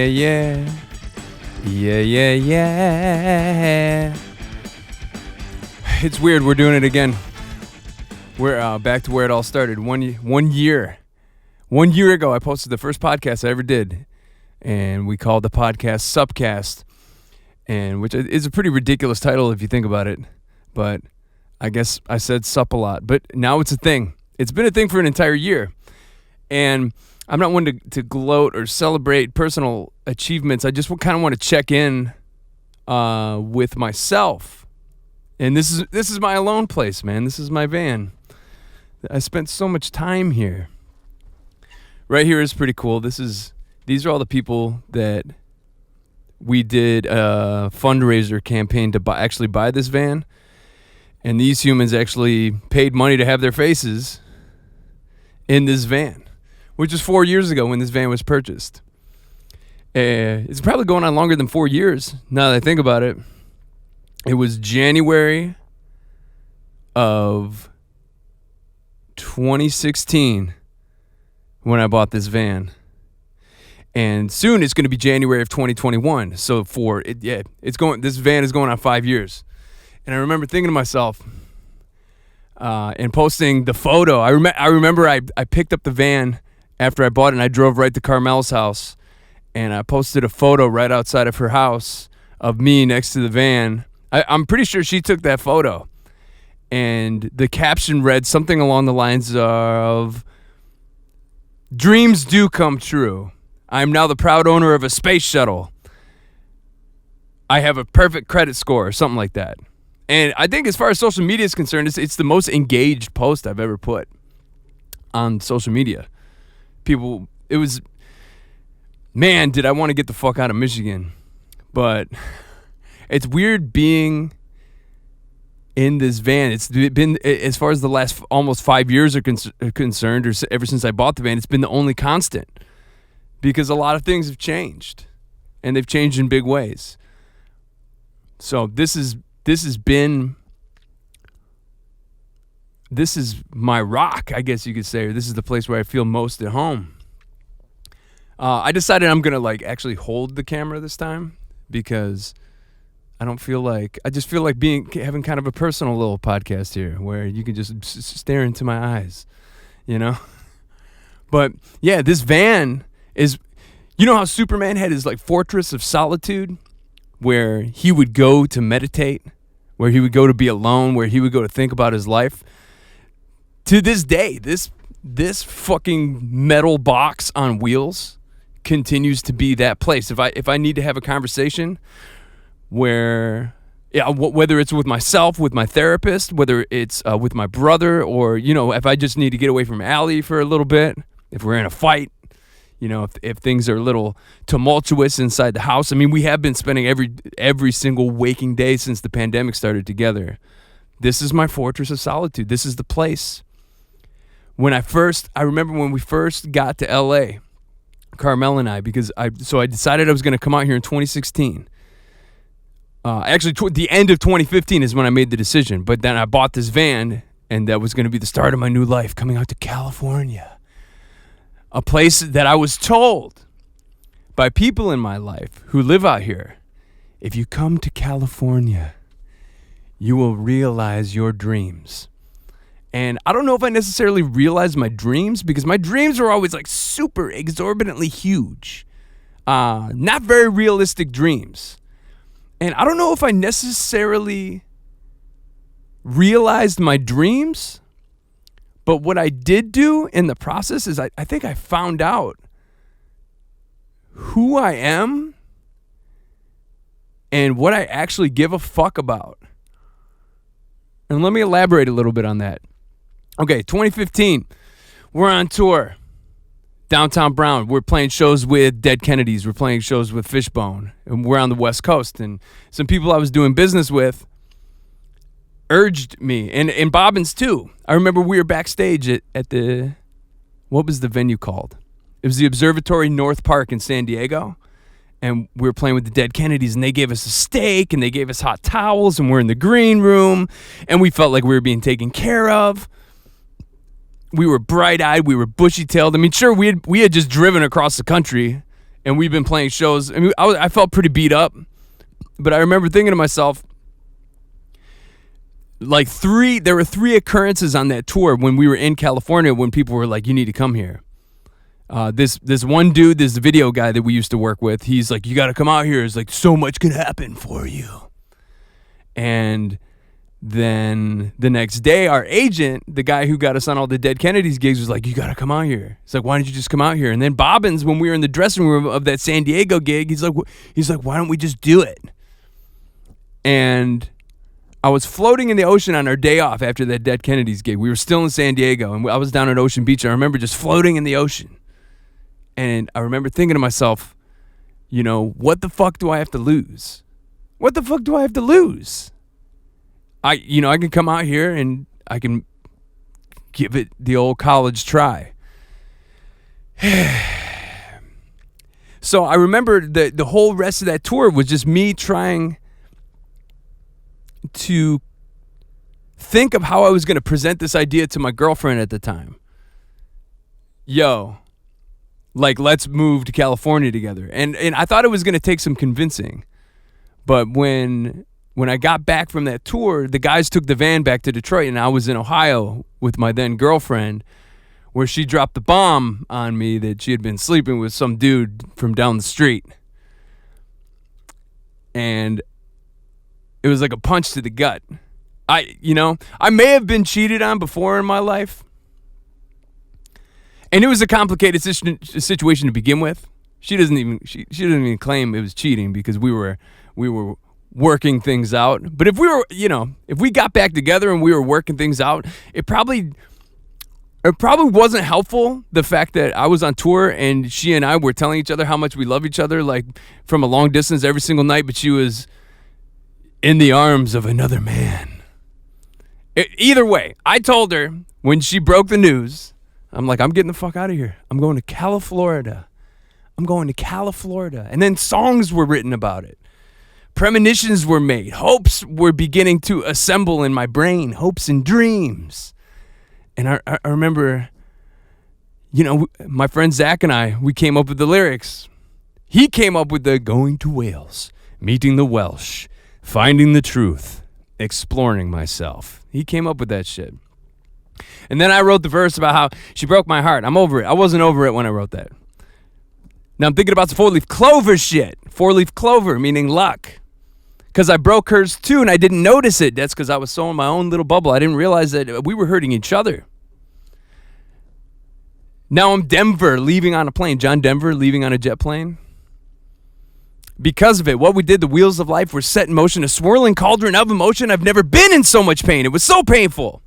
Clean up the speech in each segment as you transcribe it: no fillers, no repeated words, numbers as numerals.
yeah. Yeah, yeah, yeah. It's weird. We're doing it again. We're back to where it all started. 1 year. 1 year ago, I posted the first podcast I ever did. And we called the podcast SUPcast. And which is a pretty ridiculous title if you think about it. But I guess I said sup a lot. But now it's a thing. It's been a thing for an entire year. And I'm not one to gloat or celebrate personal achievements. I just kind of want to check in with myself. And this is my alone place, man. This is my van. I spent so much time here. Right here is pretty cool. These are all the people that we did a fundraiser campaign to buy this van. And these humans actually paid money to have their faces in this van, which was 4 years ago when this van was purchased. It's probably going on longer than 4 years, now that I think about it. It was January of 2016 when I bought this van. And soon it's going to be January of 2021. So this van is going on 5 years. And I remember thinking to myself, and posting the photo. I remember I picked up the van after I bought it, and I drove right to Carmel's house, and I posted a photo right outside of her house of me next to the van. I'm pretty sure she took that photo, and the caption read something along the lines of, "Dreams do come true. I'm now the proud owner of a space shuttle. I have a perfect credit score," or something like that. And I think as far as social media is concerned, it's the most engaged post I've ever put on social media. Man, did I want to get the fuck out of Michigan. But it's weird being in this van. It's been, as far as the last almost 5 years are concerned, or ever since I bought the van, it's been the only constant. Because a lot of things have changed. And they've changed in big ways. So this is my rock, I guess you could say, or this is the place where I feel most at home. I decided I'm going to actually hold the camera this time because I just feel like having kind of a personal little podcast here where you can just stare into my eyes, you know? But yeah, this van is, you know how Superman had his fortress of solitude where he would go to meditate, where he would go to be alone, where he would go to think about his life. To this day, this fucking metal box on wheels continues to be that place. If I need to have a conversation whether it's with myself, with my therapist, whether it's with my brother, or, if I just need to get away from Allie for a little bit, if we're in a fight, if things are a little tumultuous inside the house. I mean, we have been spending every single waking day since the pandemic started together. This is my fortress of solitude. This is the place. I remember when we first got to LA, Carmel and I, because I decided I was going to come out here in 2016. Actually, the end of 2015 is when I made the decision. But then I bought this van, and that was going to be the start of my new life, coming out to California. A place that I was told by people in my life who live out here, if you come to California, you will realize your dreams. And I don't know if I necessarily realized my dreams, because my dreams were always super exorbitantly huge. Not very realistic dreams. And I don't know if I necessarily realized my dreams. But what I did do in the process is I think I found out who I am and what I actually give a fuck about. And let me elaborate a little bit on that. Okay, 2015, we're on tour. Downtown Brown. We're playing shows with Dead Kennedys. We're playing shows with Fishbone. And we're on the West Coast. And some people I was doing business with urged me, and Bobbins too. I remember we were backstage at the, what was the venue called? It was the Observatory North Park in San Diego, and we were playing with the Dead Kennedys, and they gave us a steak, and they gave us hot towels, and we're in the green room, and we felt like we were being taken care of. We were bright-eyed, we were bushy-tailed. I mean, sure, we had just driven across the country and we've been playing shows. I mean, I felt pretty beat up, but I remember thinking to myself, like there were 3 occurrences on that tour when we were in California when people were like, you need to come here. This one dude, this video guy that we used to work with, he's like, you got to come out here. It's like, so much can happen for you. And then the next day, our agent, the guy who got us on all the Dead Kennedys gigs, was like, you got to come out here. It's like, why don't you just come out here? And then Bobbins, when we were in the dressing room of that San Diego gig, he's like, why don't we just do it? And I was floating in the ocean on our day off after that Dead Kennedys gig. We were still in San Diego, and I was down at Ocean Beach, and I remember just floating in the ocean. And I remember thinking to myself, you know, what the fuck do I have to lose? What the fuck do I have to lose? I can come out here and I can give it the old college try. So I remember the whole rest of that tour was just me trying to think of how I was going to present this idea to my girlfriend at the time. Yo, like, let's move to California together. And I thought it was going to take some convincing. But when I got back from that tour, the guys took the van back to Detroit, and I was in Ohio with my then girlfriend, where she dropped the bomb on me that she had been sleeping with some dude from down the street. And it was like a punch to the gut. I may have been cheated on before in my life. And it was a complicated situation to begin with. She doesn't even claim it was cheating because we were working things out. But if we got back together and we were working things out, it probably wasn't helpful, the fact that I was on tour and she and I were telling each other how much we love each other, like from a long distance every single night, but she was in the arms of another man. Either way, I told her when she broke the news, I'm like, I'm getting the fuck out of here. I'm going to California. And then songs were written about it. Premonitions were made. Hopes were beginning to assemble in my brain. Hopes and dreams. And I remember, my friend Zach and I, we came up with the lyrics. He came up with the going to Wales, meeting the Welsh, finding the truth, exploring myself. He came up with that shit. And then I wrote the verse about how she broke my heart. I'm over it. I wasn't over it when I wrote that. Now I'm thinking about the 4-leaf clover shit. 4-leaf clover, meaning luck. Because I broke hers too and I didn't notice it. That's because I was so in my own little bubble. I didn't realize that we were hurting each other. Now I'm Denver leaving on a plane. John Denver leaving on a jet plane. Because of it, what we did, the wheels of life were set in motion, a swirling cauldron of emotion. I've never been in so much pain. It was so painful.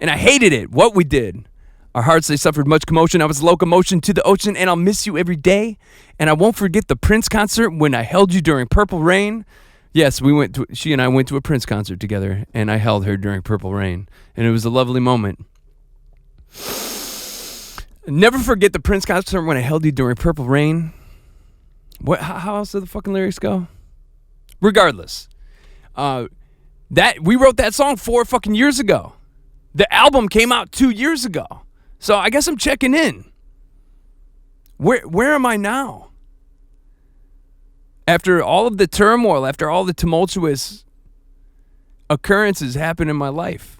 And I hated it, what we did. Our hearts, they suffered much commotion. I was locomotion to the ocean, and I'll miss you every day. And I won't forget the Prince concert when I held you during Purple Rain. Yes, she and I went to a Prince concert together, and I held her during Purple Rain. And it was a lovely moment. Never forget the Prince concert when I held you during Purple Rain. How else do the fucking lyrics go? Regardless, that we wrote that song 4 fucking years ago. The album came out 2 years ago. So I guess I'm checking in. Where am I now? After all of the turmoil, after all the tumultuous occurrences happen in my life.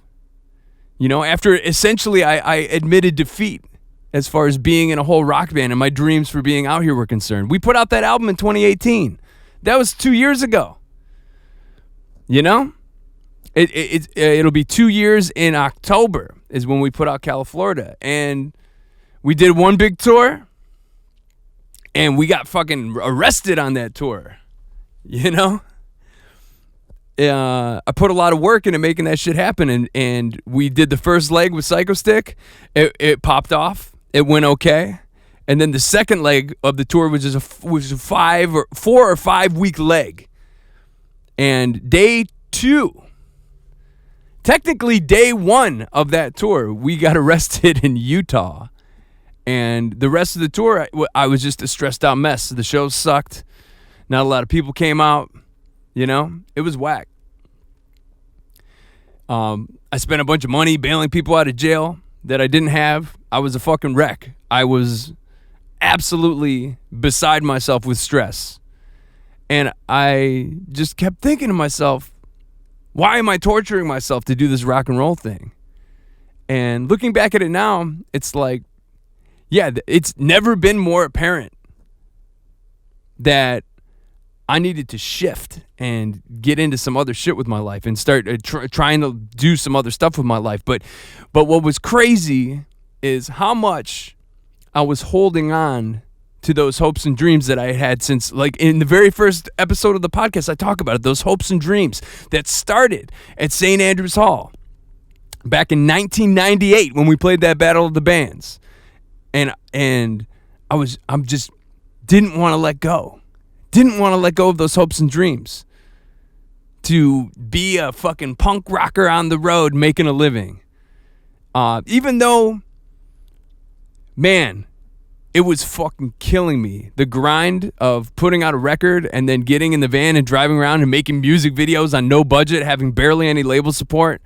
After essentially I admitted defeat as far as being in a whole rock band and my dreams for being out here were concerned. We put out that album in 2018. That was 2 years ago. It'll be 2 years in October is when we put out California. And we did one big tour. And we got fucking arrested on that tour. I put a lot of work into making that shit happen. And we did the first leg with Psycho Stick. It popped off. It went okay. And then the second leg of the tour was a 4 or 5 week leg. And day 2, technically day 1 of that tour, we got arrested in Utah. And the rest of the tour, I was just a stressed out mess. The shows sucked. Not a lot of people came out. It was whack. I spent a bunch of money bailing people out of jail that I didn't have. I was a fucking wreck. I was absolutely beside myself with stress. And I just kept thinking to myself, why am I torturing myself to do this rock and roll thing? And looking back at it now, it's like, yeah, it's never been more apparent that I needed to shift and get into some other shit with my life and start trying to do some other stuff with my life. But what was crazy is how much I was holding on to those hopes and dreams that I had since, like, in the very first episode of the podcast, I talk about it, those hopes and dreams that started at St. Andrews Hall back in 1998 when we played that Battle of the Bands. And I'm just didn't want to let go. Didn't want to let go of those hopes and dreams to be a fucking punk rocker on the road making a living. Even though, man, it was fucking killing me. The grind of putting out a record and then getting in the van and driving around and making music videos on no budget, having barely any label support.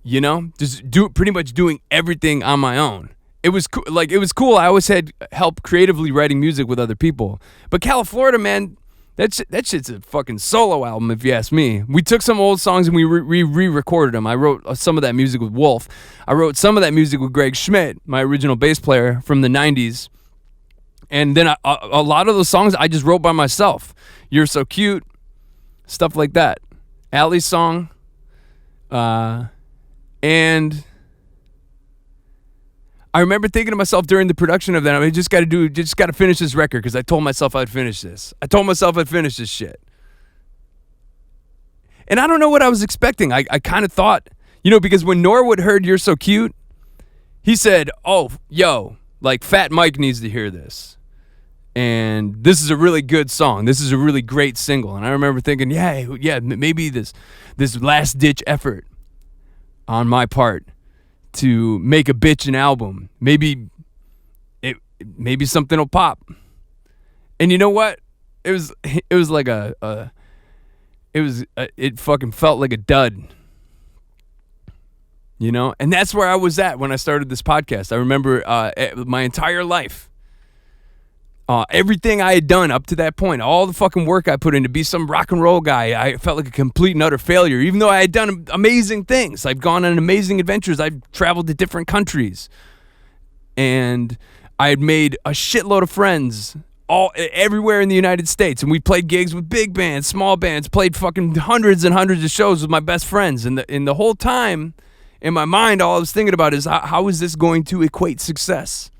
You know, just pretty much doing everything on my own. It was cool. I always had help creatively writing music with other people. But California, man, that shit's a fucking solo album, if you ask me. We took some old songs and we re-recorded them. I wrote some of that music with Wolf. I wrote some of that music with Greg Schmidt, my original bass player from the 90s. And then a lot of those songs I just wrote by myself. You're So Cute, stuff like that. Allie's song. And I remember thinking to myself during the production of that, I just got to finish this record because I told myself I'd finish this. I told myself I'd finish this shit. And I don't know what I was expecting. I kind of thought, you know, because when Norwood heard You're So Cute, he said, oh, yo, like Fat Mike needs to hear this. And this is a really good song. This is a really great single. And I remember thinking, yeah, maybe this last ditch effort on my part to make a bitch an album. Maybe something will pop. And you know what? It was like it fucking felt like a dud. You know? And that's where I was at when I started this podcast. I remember my entire life, everything I had done up to that point, all the fucking work I put in to be some rock and roll guy, I felt like a complete and utter failure, even though I had done amazing things. I've gone on amazing adventures. I've traveled to different countries. And I had made a shitload of friends everywhere in the United States. And we played gigs with big bands, small bands, played fucking hundreds and hundreds of shows with my best friends. And the whole time, in my mind, all I was thinking about is how is this going to equate success?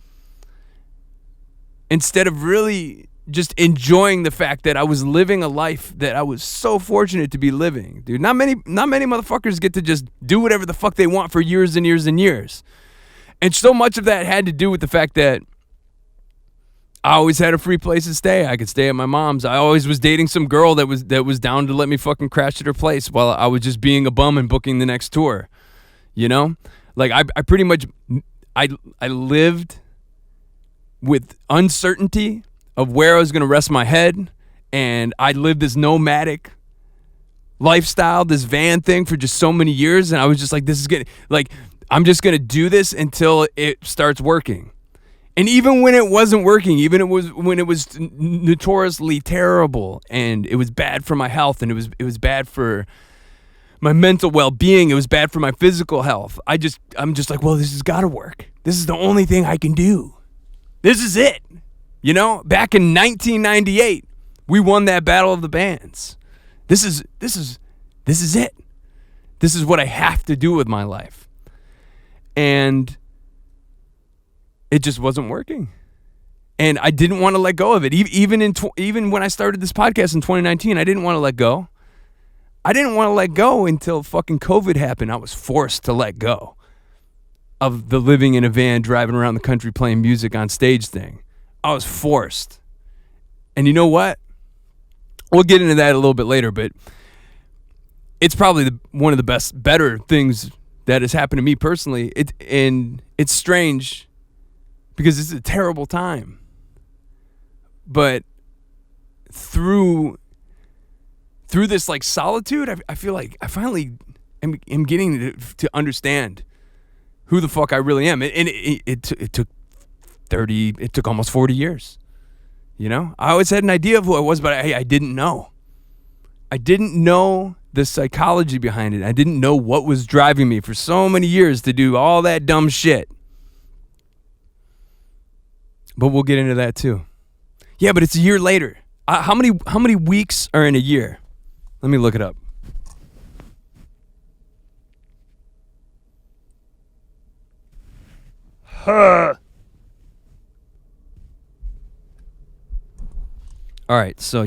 Instead of really just enjoying the fact that I was living a life that I was so fortunate to be living. Dude, not many motherfuckers get to just do whatever the fuck they want for years and years and years. And so much of that had to do with the fact that I always had a free place to stay. I could stay at my mom's. I always was dating some girl that was down to let me fucking crash at her place while I was just being a bum and booking the next tour. You know? Like I pretty much I lived with uncertainty of where I was going to rest my head, and I lived this nomadic lifestyle, this van thing for just so many years, and I was just like, I'm just going to do this until it starts working. And even when it wasn't working, when it was notoriously terrible, and it was bad for my health, and it was bad for my mental well-being, it was bad for my physical health, I'm just like, well, this has got to work. This is the only thing I can do. This is it. You know, back in 1998, we won that Battle of the Bands. This is it. This is what I have to do with my life. And it just wasn't working. And I didn't want to let go of it. Even when I started this podcast in 2019, I didn't want to let go. I didn't want to let go until fucking COVID happened. I was forced to let go of the living in a van, driving around the country, playing music on stage thing. I was forced. And you know what? We'll get into that a little bit later, but it's probably one of the better things that has happened to me personally. And it's strange because it's a terrible time. But through this like solitude, I feel like I finally am getting to understand who the fuck I really am. And it took it took almost 40 years. You know, I always had an idea of who I was, but I didn't know. I didn't know the psychology behind it. I didn't know what was driving me for so many years to do all that dumb shit. But we'll get into that too. Yeah, but it's a year later. How many weeks are in a year? Let me look it up. All right, so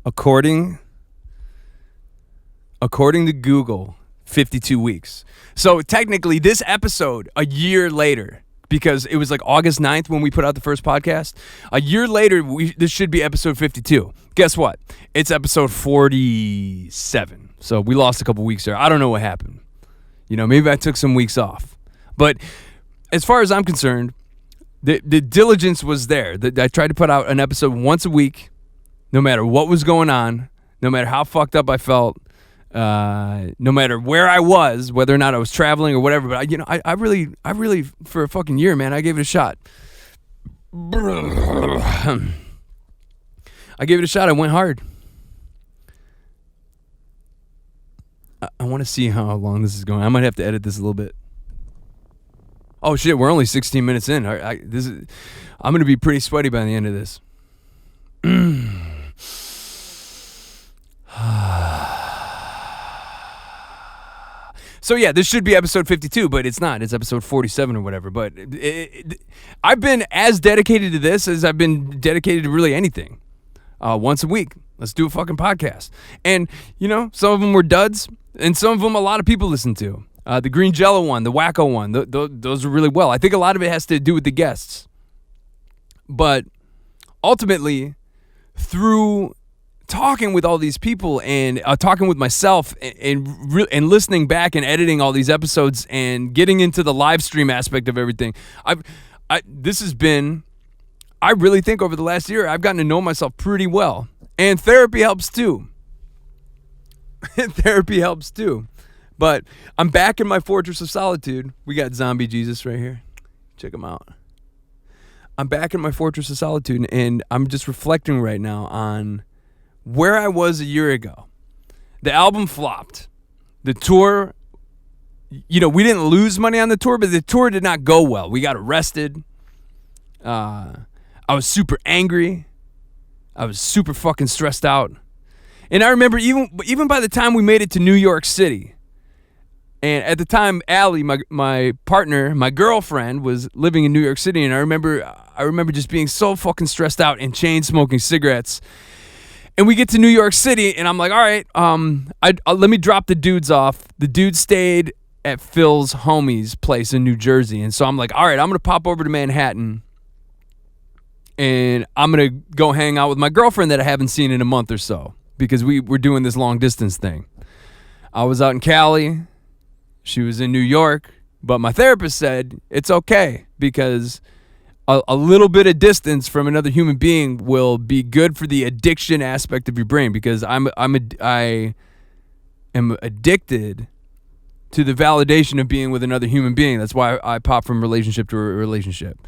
according to Google, 52 weeks. So technically this episode a year later, because it was like August 9th when we put out the first podcast. A year later, this should be episode 52. Guess what? It's episode 47. So we lost a couple weeks there. I don't know what happened. You know, maybe I took some weeks off. But as far as I'm concerned, the diligence was there. I tried to put out an episode once a week, no matter what was going on, no matter how fucked up I felt, no matter where I was, whether or not I was traveling or whatever. But I really, for a fucking year, man, I gave it a shot. I gave it a shot. I went hard. I want to see how long this is going. I might have to edit this a little bit. Oh shit, we're only 16 minutes in. I'm going to be pretty sweaty by the end of this. So yeah, this should be episode 52, but it's not. It's episode 47 or whatever. But I've been as dedicated to this as I've been dedicated to really anything. Once a week, let's do a fucking podcast. And, you know, some of them were duds, and some of them a lot of people listen to. The Green Jello one, the Wacko one, those are really well. I think a lot of it has to do with the guests. But ultimately, through talking with all these people and talking with myself and listening back and editing all these episodes and getting into the live stream aspect of everything, this has been, I really think over the last year, I've gotten to know myself pretty well. And therapy helps too. Therapy helps too. But I'm back in my fortress of solitude. We got Zombie Jesus right here. Check him out. I'm back in my fortress of solitude, and I'm just reflecting right now on where I was a year ago. The album flopped. The tour, you know, we didn't lose money on the tour, but the tour did not go well. We got arrested. I was super angry. I was super fucking stressed out. And I remember even by the time we made it to New York City, and at the time, Allie, my partner, my girlfriend, was living in New York City, and I remember just being so fucking stressed out and chain smoking cigarettes. And we get to New York City, and I'm like, all right, let me drop the dudes off. The dudes stayed at Phil's homie's place in New Jersey, and so I'm like, all right, I'm gonna pop over to Manhattan, and I'm gonna go hang out with my girlfriend that I haven't seen in a month or so, because we're doing this long distance thing. I was out in Cali. She was in New York, but my therapist said it's okay because a little bit of distance from another human being will be good for the addiction aspect of your brain, because I am addicted to the validation of being with another human being. That's why I pop from relationship to relationship.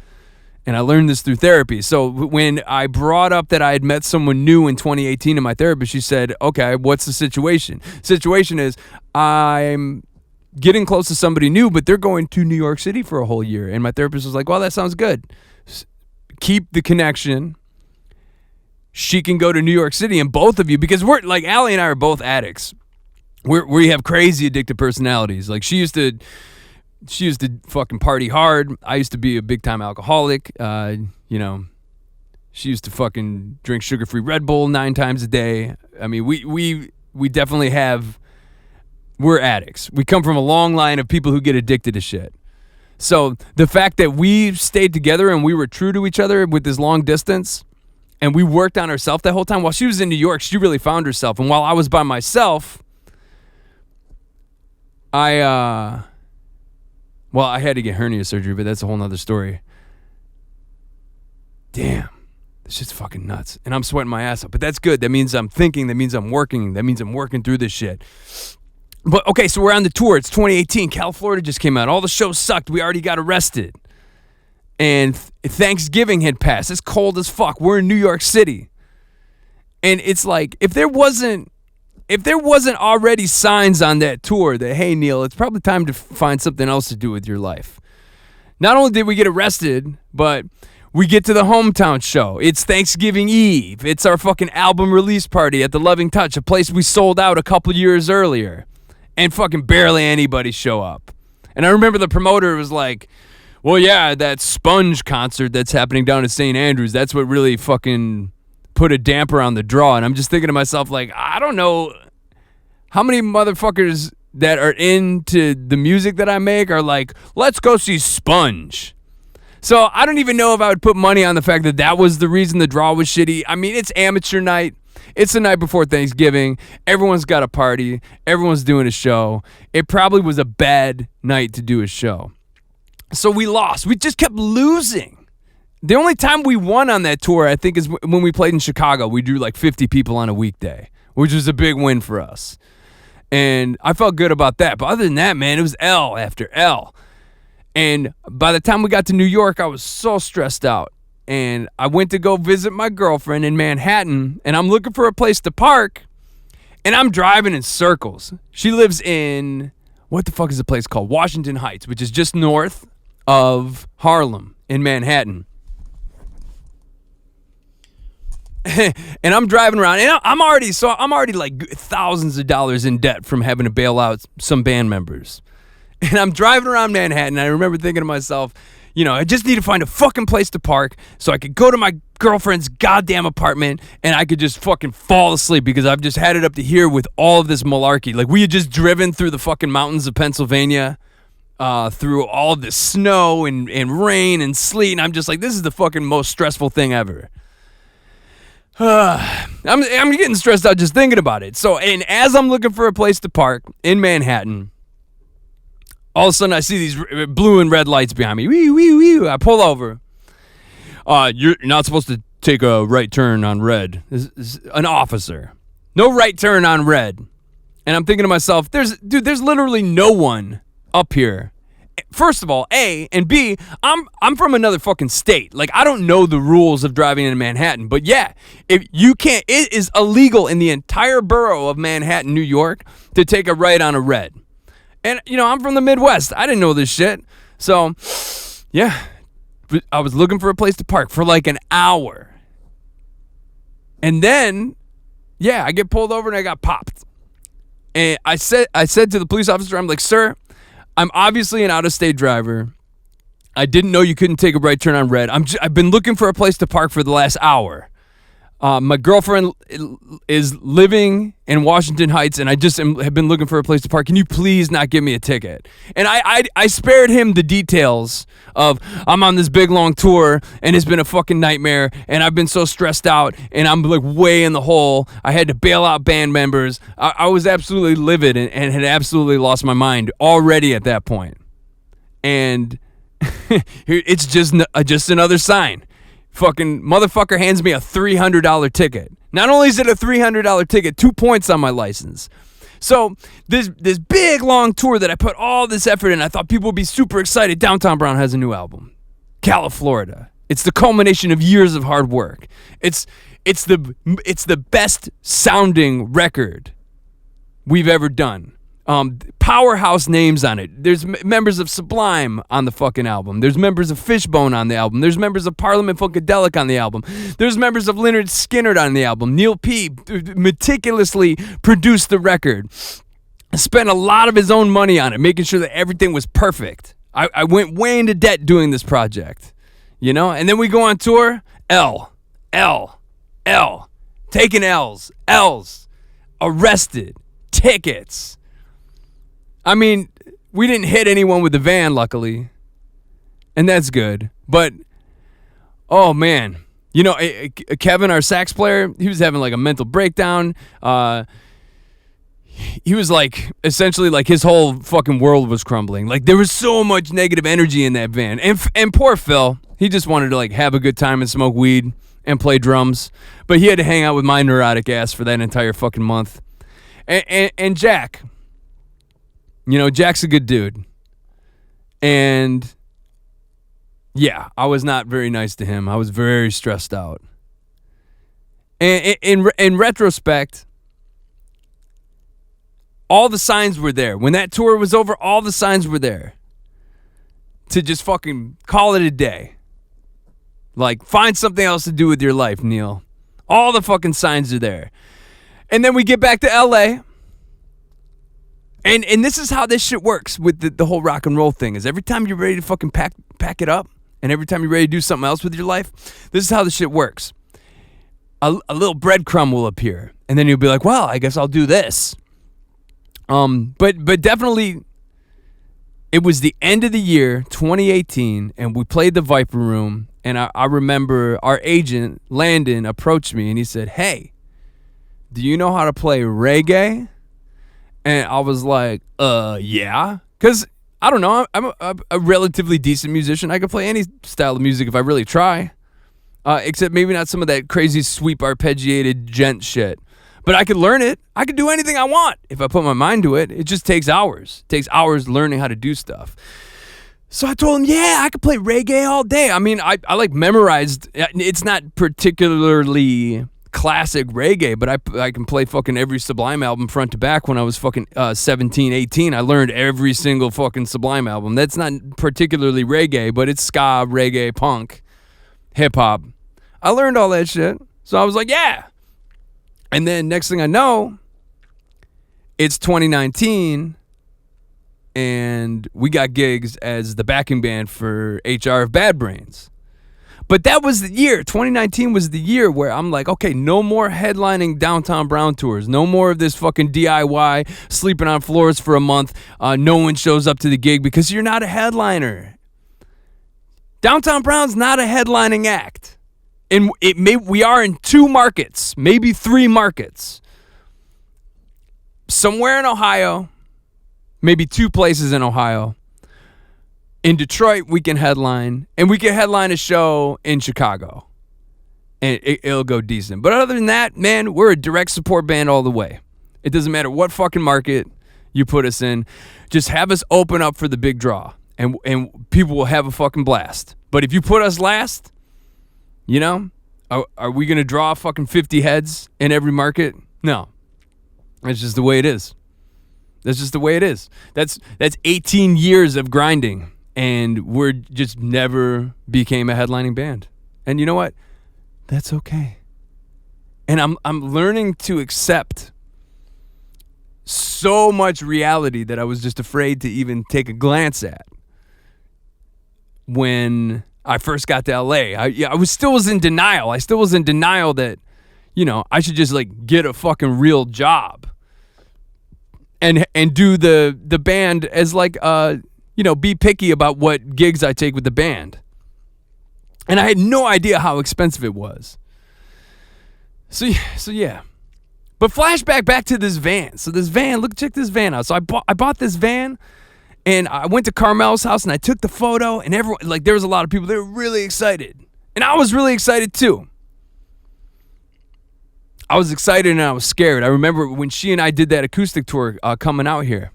And I learned this through therapy. So when I brought up that I had met someone new in 2018 and my therapist, she said, okay, what's the situation? Situation is I'm getting close to somebody new, but they're going to New York City for a whole year. And my therapist was like, well, that sounds good. Keep the connection. She can go to New York City, and both of you, because we're like, Allie and I are both addicts. We have crazy addictive personalities. Like she used to fucking party hard. I used to be a big time alcoholic. You know, she used to fucking drink sugar-free Red Bull 9 times a day. I mean, we definitely have. We're addicts. We come from a long line of people who get addicted to shit. So the fact that we stayed together and we were true to each other with this long distance, and we worked on ourselves that whole time. While she was in New York, she really found herself. And while I was by myself, I had to get hernia surgery, but that's a whole nother story. Damn. This shit's fucking nuts. And I'm sweating my ass off. But that's good. That means I'm thinking. That means I'm working. That means I'm working through this shit. But okay, so we're on the tour. It's 2018. Cal Florida just came out. All the shows sucked. We already got arrested. And Thanksgiving had passed. It's cold as fuck. We're in New York City. And it's like, if there wasn't already signs on that tour that, hey, Neil, it's probably time to find something else to do with your life. Not only did we get arrested, but we get to the hometown show. It's Thanksgiving Eve. It's our fucking album release party at the Loving Touch, a place we sold out a couple years earlier. And fucking barely anybody show up. And I remember the promoter was like, well, yeah, that Sponge concert that's happening down at St. Andrews, that's what really fucking put a damper on the draw. And I'm just thinking to myself, like, I don't know how many motherfuckers that are into the music that I make are like, let's go see Sponge. So I don't even know if I would put money on the fact that that was the reason the draw was shitty. I mean, it's amateur night. It's the night before Thanksgiving. Everyone's got a party. Everyone's doing a show. It probably was a bad night to do a show. So we lost. We just kept losing. The only time we won on that tour, I think, is when we played in Chicago. We drew like 50 people on a weekday, which was a big win for us. And I felt good about that. But other than that, man, it was L after L. And by the time we got to New York, I was so stressed out. And I went to go visit my girlfriend in Manhattan, and I'm looking for a place to park, and I'm driving in circles. She lives in, what the fuck is the place called? Washington Heights, which is just north of Harlem in Manhattan. And I'm driving around, and I'm already like thousands of dollars in debt from having to bail out some band members. And I'm driving around Manhattan, and I remember thinking to myself, you know, I just need to find a fucking place to park so I could go to my girlfriend's goddamn apartment and I could just fucking fall asleep because I've just had it up to here with all of this malarkey. Like, we had just driven through the fucking mountains of Pennsylvania, through all of this snow and rain and sleet, and I'm just like, this is the fucking most stressful thing ever. I'm getting stressed out just thinking about it. So, and as I'm looking for a place to park in Manhattan, all of a sudden, I see these blue and red lights behind me. Wee, wee, wee. I pull over. You're not supposed to take a right turn on red. This is an officer. No right turn on red. And I'm thinking to myself, there's literally no one up here. First of all, A, and B, I'm from another fucking state. Like, I don't know the rules of driving in Manhattan. But yeah, if you can't, it is illegal in the entire borough of Manhattan, New York, to take a right on a red. And, you know, I'm from the Midwest. I didn't know this shit. So, yeah, I was looking for a place to park for like an hour. And then, yeah, I get pulled over and I got popped. And I said to the police officer, I'm like, sir, I'm obviously an out-of-state driver. I didn't know you couldn't take a right turn on red. I've been looking for a place to park for the last hour. My girlfriend is living in Washington Heights, and I just have been looking for a place to park. Can you please not give me a ticket? And I spared him the details of, I'm on this big, long tour, and it's been a fucking nightmare, and I've been so stressed out, and I'm like way in the hole. I had to bail out band members. I was absolutely livid and had absolutely lost my mind already at that point. And it's just another sign. Fucking motherfucker hands me a $300 ticket. Not only is it a $300 ticket, 2 points on my license. So this big long tour that I put all this effort in, I thought people would be super excited. Downtown Brown has a new album, Cal Florida. It's the culmination of years of hard work. It's the best sounding record we've ever done. Powerhouse names on it. There's members of Sublime on the fucking album. There's members of Fishbone on the album. There's members of Parliament Funkadelic on the album. There's members of Lynyrd Skynyrd on the album. Neil P. meticulously produced the record. Spent a lot of his own money on it, making sure that everything was perfect. I went way into debt doing this project, you know? And then we go on tour, L. Taking L's. Arrested. Tickets. I mean, we didn't hit anyone with the van, luckily, and that's good. But, oh, man. You know, Kevin, our sax player, he was having, like, a mental breakdown. He was, like, essentially, like, his whole fucking world was crumbling. Like, there was so much negative energy in that van. And poor Phil, he just wanted to, like, have a good time and smoke weed and play drums. But he had to hang out with my neurotic ass for that entire fucking month. And Jack... You know, Jack's a good dude. And yeah, I was not very nice to him. I was very stressed out. And in retrospect, all the signs were there. When that tour was over, all the signs were there to just fucking call it a day. Like, find something else to do with your life, Neil. All the fucking signs are there. And then we get back to LA. And this is how this shit works with the whole rock and roll thing, is every time you're ready to fucking pack it up, and every time you're ready to do something else with your life, this is how the shit works. A little breadcrumb will appear, and then you'll be like, well, I guess I'll do this. But definitely, it was the end of the year, 2018, and we played the Viper Room, and I remember our agent, Landon, approached me, and he said, hey, do you know how to play reggae? And I was like, yeah. Because, I don't know, I'm a relatively decent musician. I can play any style of music if I really try. Except maybe not some of that crazy sweep arpeggiated gent shit. But I could learn it. I could do anything I want if I put my mind to it. It just takes hours. It takes hours learning how to do stuff. So I told him, yeah, I could play reggae all day. I mean, I like memorized. It's not particularly classic reggae, but I can play fucking every Sublime album front to back. When I was fucking 17, 18, I learned every single fucking Sublime album. That's not particularly reggae, but it's ska, reggae, punk, hip-hop. I learned all that shit. So I was like, yeah. And then next thing I know, it's 2019, and we got gigs as the backing band for HR of Bad Brains. But that was the year. 2019 was the year where I'm like, okay, no more headlining Downtown Brown tours. No more of this fucking DIY, sleeping on floors for a month. No one shows up to the gig because you're not a headliner. Downtown Brown's not a headlining act. And we are in 2 markets, maybe 3 markets. Somewhere in Ohio, maybe 2 places in Ohio. In Detroit, we can headline, and we can headline a show in Chicago, and it'll go decent. But other than that, man, we're a direct support band all the way. It doesn't matter what fucking market you put us in. Just have us open up for the big draw, and people will have a fucking blast. But if you put us last, you know, are we going to draw fucking 50 heads in every market? No. That's just the way it is. That's just the way it is. That's 18 years of grinding. And we're just never became a headlining band. And you know what? That's okay. And I'm learning to accept so much reality that I was just afraid to even take a glance at when I first got to LA. I still was in denial. I still was in denial that, you know, I should just like get a fucking real job and do the band as like you know, be picky about what gigs I take with the band. And I had no idea how expensive it was. So yeah. But flashback back to this van. So this van, check this van out. So I bought this van, and I went to Carmel's house, and I took the photo, and everyone, like, there was a lot of people, they were really excited. And I was really excited too. I was excited and I was scared. I remember when she and I did that acoustic tour coming out here.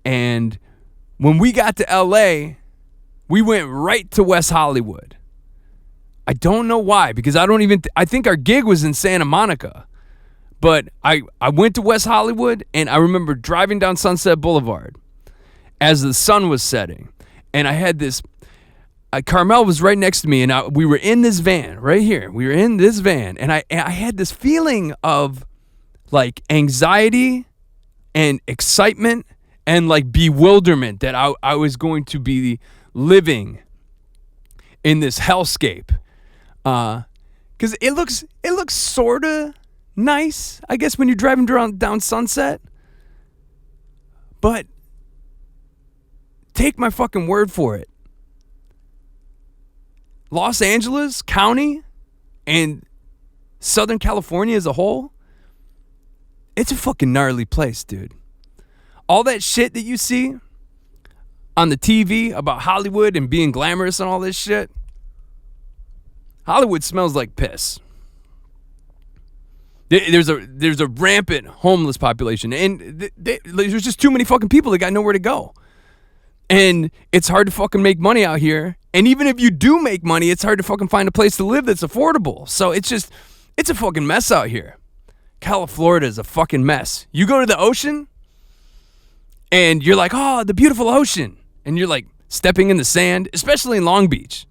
And when we got to LA, we went right to West Hollywood. I don't know why, because I think our gig was in Santa Monica. But I went to West Hollywood, and I remember driving down Sunset Boulevard as the sun was setting. And I had this, Carmel was right next to me, and we were in this van right here. We were in this van, and I had this feeling of like anxiety and excitement and like bewilderment that I was going to be living in this hellscape. Because it looks sort of nice, I guess, when you're driving down Sunset. But take my fucking word for it. Los Angeles County and Southern California as a whole, it's a fucking gnarly place, dude. All that shit that you see on the TV about Hollywood and being glamorous and all this shit, Hollywood smells like piss. There's a rampant homeless population, and there's just too many fucking people that got nowhere to go. And it's hard to fucking make money out here. And even if you do make money, it's hard to fucking find a place to live that's affordable. So it's a fucking mess out here. Florida is a fucking mess. You go to the ocean, and you're like, oh, the beautiful ocean. And you're like stepping in the sand, especially in Long Beach.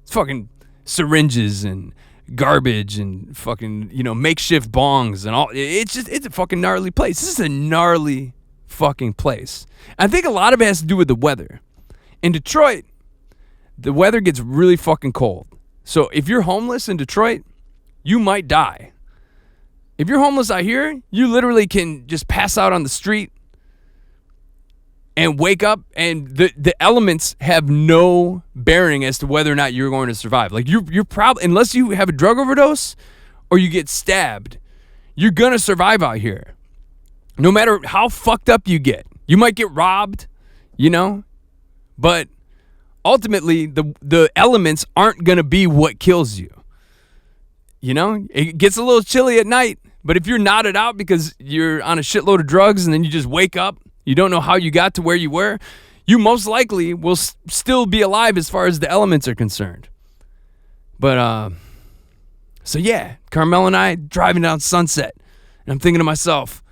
It's fucking syringes and garbage and fucking, makeshift bongs and all. It's a fucking gnarly place. This is a gnarly fucking place. I think a lot of it has to do with the weather. In Detroit, the weather gets really fucking cold. So if you're homeless in Detroit, you might die. If you're homeless out here, you literally can just pass out on the street and wake up, and the elements have no bearing as to whether or not you're going to survive. Like you're probably, unless you have a drug overdose or you get stabbed, you're gonna survive out here. No matter how fucked up you get. You might get robbed, but ultimately the elements aren't gonna be what kills you. It gets a little chilly at night, but if you're knotted out because you're on a shitload of drugs and then you just wake up, you don't know how you got to where you were, you most likely will still be alive as far as the elements are concerned. But, so yeah, Carmel and I driving down Sunset, and I'm thinking to myself,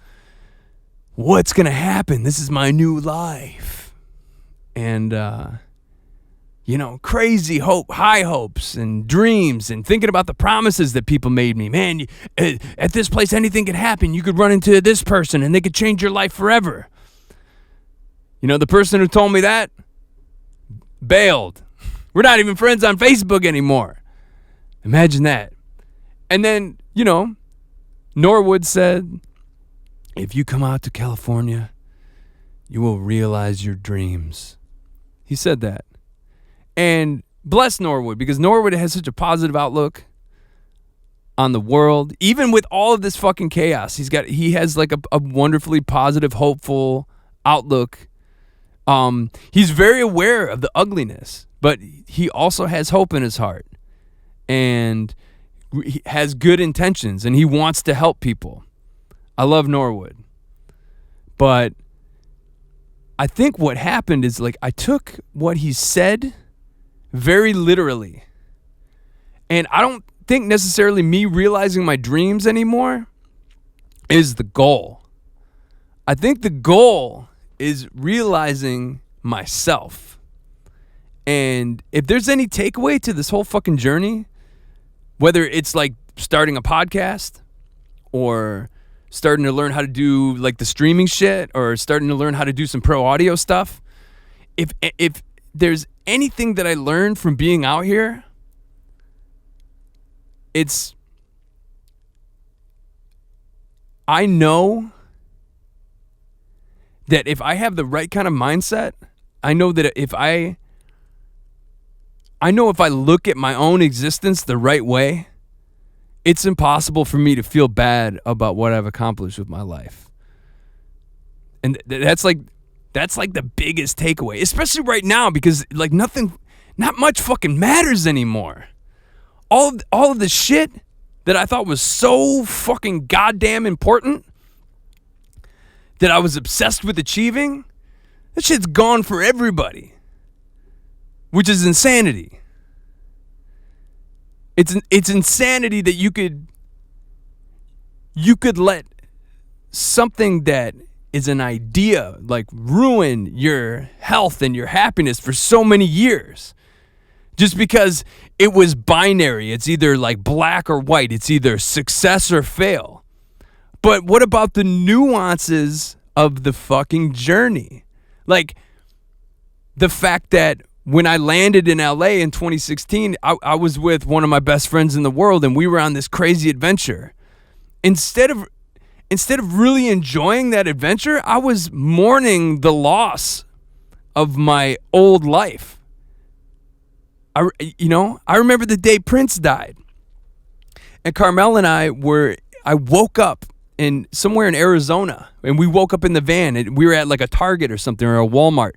what's going to happen? This is my new life. And, crazy hope, high hopes and dreams, and thinking about the promises that people made me. Man, at this place, anything could happen. You could run into this person and they could change your life forever. The person who told me that bailed. We're not even friends on Facebook anymore. Imagine that. And then, Norwood said, if you come out to California, you will realize your dreams. He said that. And bless Norwood, because Norwood has such a positive outlook on the world. Even with all of this fucking chaos, he has like a wonderfully positive, hopeful outlook. He's very aware of the ugliness, but he also has hope in his heart, and he has good intentions, and he wants to help people. I love Norwood. But I think what happened is, I took what he said very literally. And I don't think necessarily me realizing my dreams anymore is the goal. I think the goal is realizing myself. And if there's any takeaway to this whole fucking journey, whether it's like starting a podcast or starting to learn how to do like the streaming shit or starting to learn how to do some pro audio stuff, if there's anything that I learned from being out here, it's I know that if I have the right kind of mindset, I know that if I look at my own existence the right way, it's impossible for me to feel bad about what I've accomplished with my life. And that's like the biggest takeaway, especially right now, because not much fucking matters anymore. All of the shit that I thought was so fucking goddamn important, that I was obsessed with achieving, that shit's gone for everybody, which is insanity. It's insanity that you could let something that is an idea ruin your health and your happiness for so many years. Just because it was binary. It's either black or white. It's either success or fail. But what about the nuances of the fucking journey? The fact that when I landed in LA in 2016, I was with one of my best friends in the world, and we were on this crazy adventure. Instead of really enjoying that adventure, I was mourning the loss of my old life. I remember the day Prince died. And Carmel and I woke up somewhere in Arizona, and we woke up in the van, and we were at a Target or something, or a Walmart.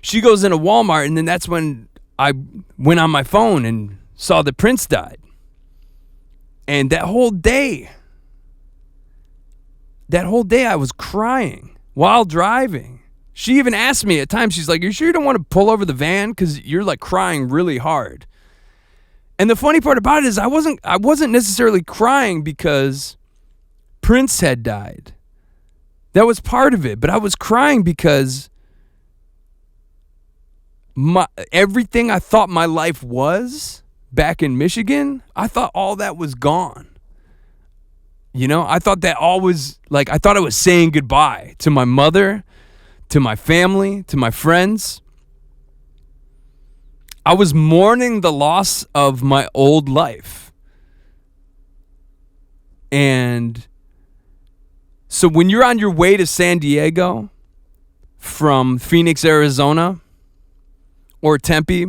She goes into Walmart, and then that's when I went on my phone and saw that Prince died. And that whole day that whole day I was crying while driving. She even asked me at times, she's like, "You sure you don't want to pull over the van? Because you're like crying really hard." And the funny part about it is I wasn't necessarily crying because Prince had died. That was part of it. But I was crying because everything I thought my life was back in Michigan, I thought all that was gone. You know, I thought that all was like, I thought I was saying goodbye to my mother, to my family, to my friends. I was mourning the loss of my old life. And so when you're on your way to San Diego from Phoenix, Arizona, or Tempe,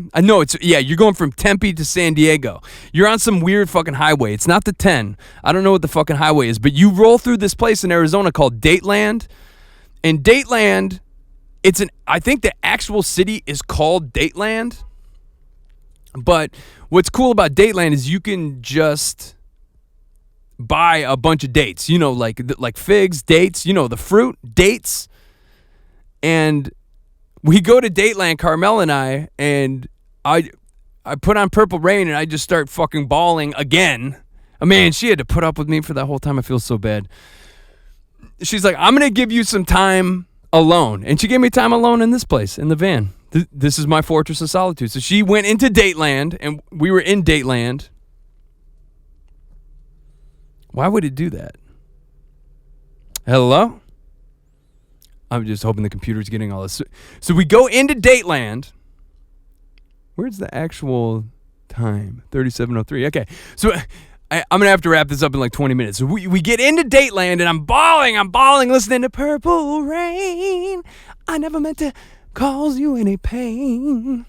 you're going from Tempe to San Diego. You're on some weird fucking highway. It's not the 10. I don't know what the fucking highway is, but you roll through this place in Arizona called Dateland. And Dateland, I think the actual city is called Dateland. But what's cool about Dateland is you can just buy a bunch of dates, you know, like figs, dates, you know, the fruit, dates. And we go to Dateland, Carmel and I put on Purple Rain and I just start fucking bawling again. Man, she had to put up with me for that whole time. I feel so bad. She's like, "I'm going to give you some time alone." And she gave me time alone in this place, in the van. This is my fortress of solitude. So she went into Dateland, and we were in Dateland. Why would it do that? Hello? I'm just hoping the computer's getting all this. So we go into Dateland. Where's the actual time? 37:03. Okay. So I'm going to have to wrap this up in like 20 minutes. So we get into Dateland, and I'm bawling, listening to Purple Rain. I never meant to cause you any pain.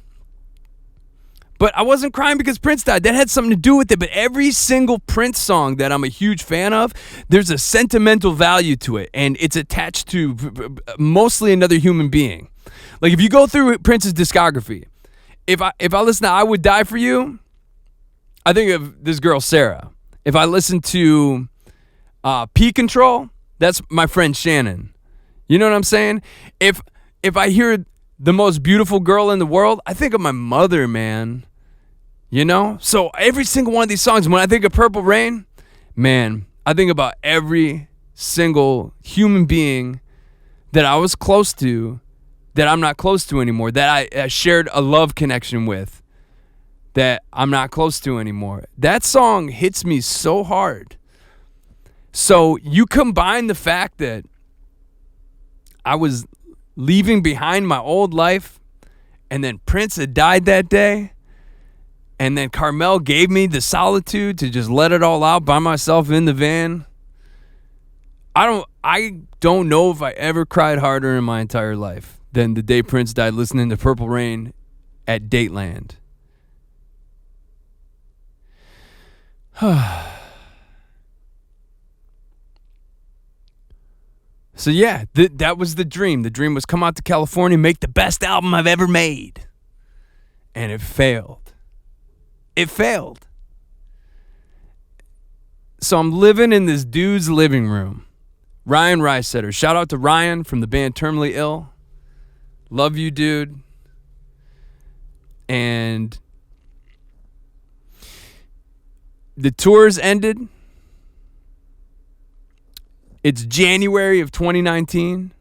But I wasn't crying because Prince died. That had something to do with it. But every single Prince song that I'm a huge fan of, there's a sentimental value to it. And it's attached to mostly another human being. Like if you go through Prince's discography, if I listen to I Would Die For You, I think of this girl, Sarah. If I listen to P Control, that's my friend Shannon. You know what I'm saying? If I hear The Most Beautiful Girl in the World, I think of my mother, man. You know? So every single one of these songs, when I think of Purple Rain, man, I think about every single human being that I was close to, that I'm not close to anymore, that I shared a love connection with, that I'm not close to anymore. That song hits me so hard. So you combine the fact that I was leaving behind my old life, and then Prince had died that day, and then Carmel gave me the solitude to just let it all out by myself in the van. I don't know if I ever cried harder in my entire life than the day Prince died listening to Purple Rain at Dateland. So yeah, that was the dream. The dream was come out to California, make the best album I've ever made. And it failed. It failed. So I'm living in this dude's living room. Ryan Ricesetter. Shout out to Ryan from the band Terminally Ill. Love you, dude. And the tours ended. It's January of 2019,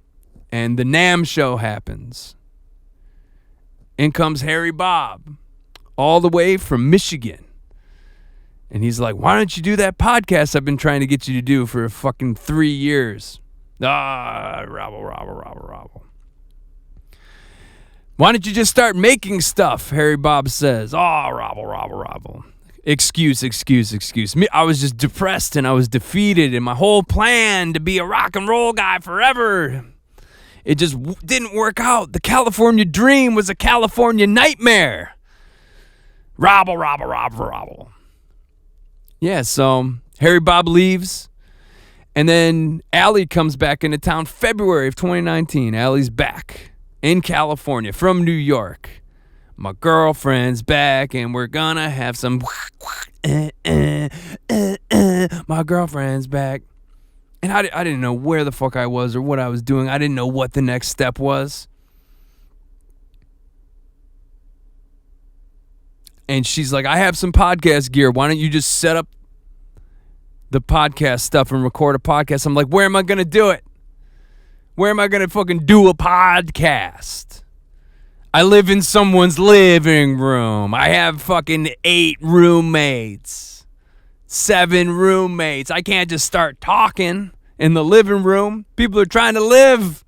and the NAMM show happens. In comes Harry Bob, all the way from Michigan. And he's like, "Why don't you do that podcast I've been trying to get you to do for fucking 3 years?" Robble. "Why don't you just start making stuff?" Harry Bob says. Robble. Excuse. Me, I was just depressed and I was defeated, and my whole plan to be a rock and roll guy forever, it just didn't work out. The California dream was a California nightmare. Robble. Yeah, so Harry Bob leaves, and then Allie comes back into town February of 2019. Allie's back in California from New York. My girlfriend's back, and we're gonna have some. My girlfriend's back. And I didn't know where the fuck I was or what I was doing. I didn't know what the next step was. And she's like, I have some podcast gear. Why don't you just set up the podcast stuff and record a podcast? I'm like, where am I going to do it? Where am I going to fucking do a podcast? I live in someone's living room. I have fucking 8 roommates. 7 roommates. I can't just start talking in the living room. People are trying to live.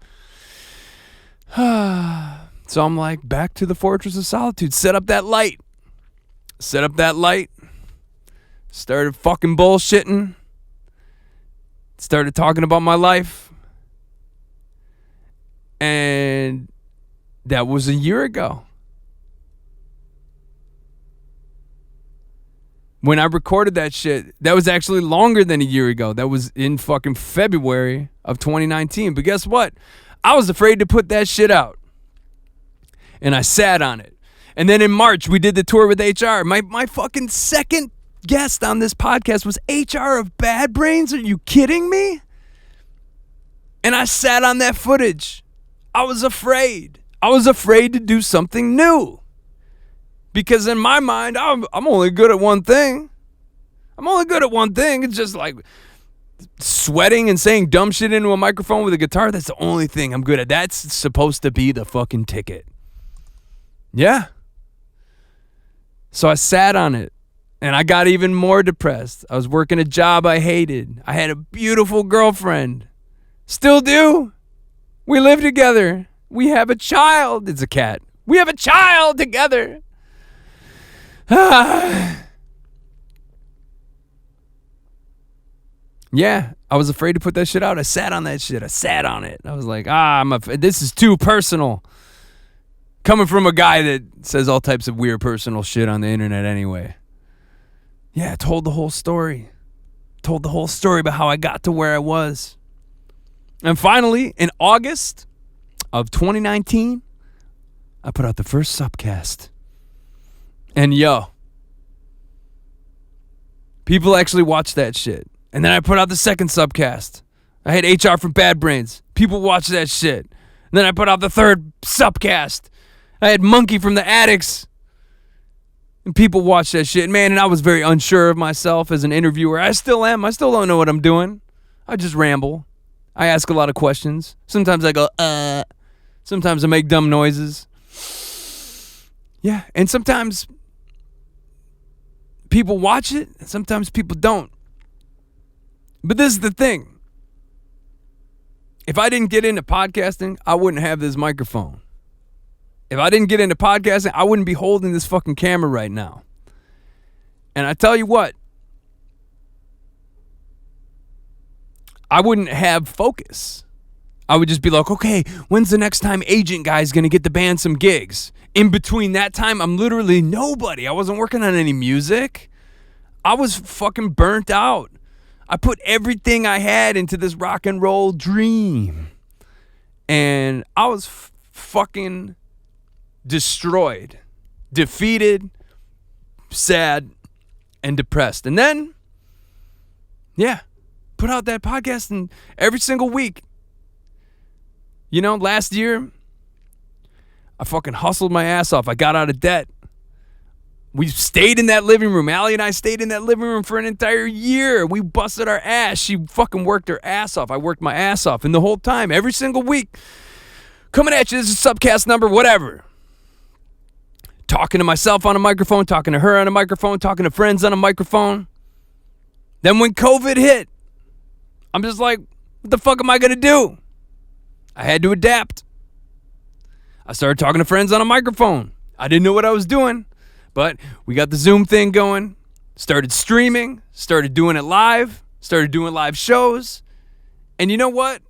So I'm like, back to the Fortress of Solitude. Set up that light. Started fucking bullshitting. Started talking about my life. And that was a year ago. When I recorded that shit, that was actually longer than a year ago. That was in fucking February of 2019. But guess what? I was afraid to put that shit out. And I sat on it. And then in March, we did the tour with HR. My fucking second guest on this podcast was HR of Bad Brains. Are you kidding me? And I sat on that footage. I was afraid. I was afraid to do something new. Because in my mind, I'm only good at one thing. It's just like sweating and saying dumb shit into a microphone with a guitar. That's the only thing I'm good at. That's supposed to be the fucking ticket. Yeah. So I sat on it, and I got even more depressed. I was working a job I hated. I had a beautiful girlfriend. Still do. We live together. We have a child. It's a cat. We have a child together. Yeah, I was afraid to put that shit out. I sat on that shit. I sat on it. I was like, this is too personal. Coming from a guy that says all types of weird personal shit on the internet anyway. Yeah, I told the whole story. Told the whole story about how I got to where I was. And finally, in August of 2019, I put out the first SUPcast. And people actually watched that shit. And then I put out the second SUPcast. I had HR from Bad Brains. People watched that shit. And then I put out the third SUPcast. I had Monkey from the Addicts. And people watched that shit. Man, and I was very unsure of myself as an interviewer. I still am. I still don't know what I'm doing. I just ramble. I ask a lot of questions. Sometimes I go, Sometimes I make dumb noises. Yeah, and sometimes people watch it, and sometimes people don't. But this is the thing. If I didn't get into podcasting, I wouldn't have this microphone. If I didn't get into podcasting, I wouldn't be holding this fucking camera right now. And I tell you what, I wouldn't have focus. I would just be like, okay, when's the next time Agent Guy's going to get the band some gigs? In between that time, I'm literally nobody. I wasn't working on any music. I was fucking burnt out. I put everything I had into this rock and roll dream. And I was fucking destroyed, defeated, sad, and depressed. And then, put out that podcast and every single week. You know, last year, I fucking hustled my ass off. I got out of debt. We stayed in that living room. Allie and I stayed in that living room for an entire year. We busted our ass. She fucking worked her ass off. I worked my ass off. And the whole time, every single week, coming at you, this is a SUPcast number, whatever. Talking to myself on a microphone, talking to her on a microphone, talking to friends on a microphone. Then when COVID hit, I'm just like, what the fuck am I going to do? I had to adapt. I started talking to friends on a microphone. I didn't know what I was doing, but we got the Zoom thing going, started streaming, started doing it live, started doing live shows. And you know what?